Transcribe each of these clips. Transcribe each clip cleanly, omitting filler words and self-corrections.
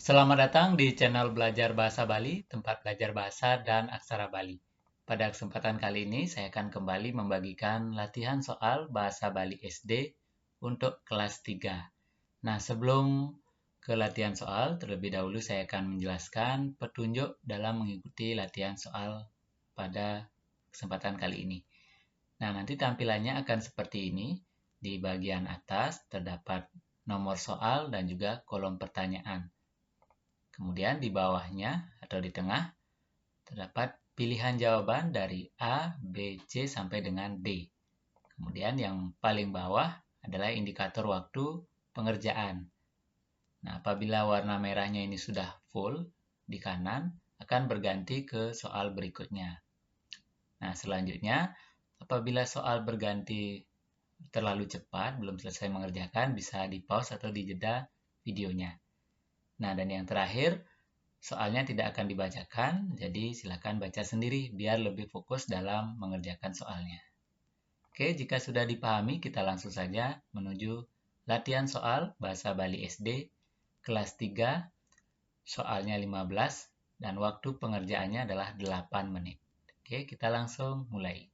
Selamat datang di channel Belajar Bahasa Bali, tempat belajar bahasa dan aksara Bali. Pada kesempatan kali ini, saya akan kembali membagikan latihan soal Bahasa Bali SD untuk kelas 3. Nah, sebelum ke latihan soal, terlebih dahulu saya akan menjelaskan petunjuk dalam mengikuti latihan soal pada kesempatan kali ini. Nah, nanti tampilannya akan seperti ini. Di bagian atas terdapat nomor soal dan juga kolom pertanyaan. Kemudian di bawahnya atau di tengah terdapat pilihan jawaban dari A, B, C sampai dengan D. Kemudian yang paling bawah adalah indikator waktu pengerjaan. Nah, apabila warna merahnya ini sudah full di kanan, akan berganti ke soal berikutnya. Nah, selanjutnya, apabila soal berganti terlalu cepat, belum selesai mengerjakan, bisa di-pause atau dijeda videonya. Nah, dan yang terakhir, soalnya tidak akan dibacakan, jadi silakan baca sendiri biar lebih fokus dalam mengerjakan soalnya. Oke, jika sudah dipahami, kita langsung saja menuju latihan soal Bahasa Bali SD kelas 3, soalnya 15, dan waktu pengerjaannya adalah 8 menit. Oke, kita langsung mulai.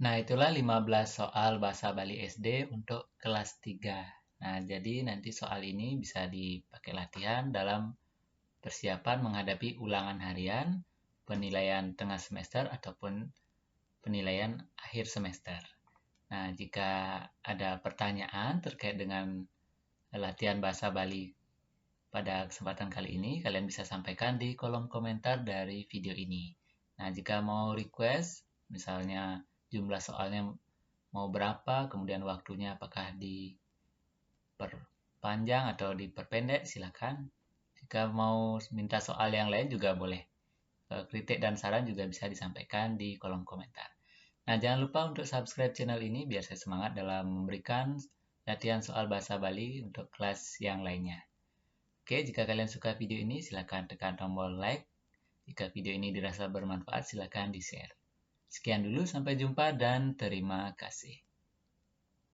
Nah, itulah 15 soal bahasa Bali SD untuk kelas 3. Nah, jadi nanti soal ini bisa dipakai latihan dalam persiapan menghadapi ulangan harian, penilaian tengah semester, ataupun penilaian akhir semester. Nah, jika ada pertanyaan terkait dengan latihan bahasa Bali pada kesempatan kali ini, kalian bisa sampaikan di kolom komentar dari video ini. Nah, jika mau request, misalnya jumlah soalnya mau berapa, kemudian waktunya apakah diperpanjang atau diperpendek, silakan. Jika mau minta soal yang lain juga boleh. Kritik dan saran juga bisa disampaikan di kolom komentar. Nah, jangan lupa untuk subscribe channel ini biar saya semangat dalam memberikan latihan soal bahasa Bali untuk kelas yang lainnya. Oke, jika kalian suka video ini, silakan tekan tombol like. Jika video ini dirasa bermanfaat, silakan di-share. Sekian dulu, sampai jumpa dan terima kasih.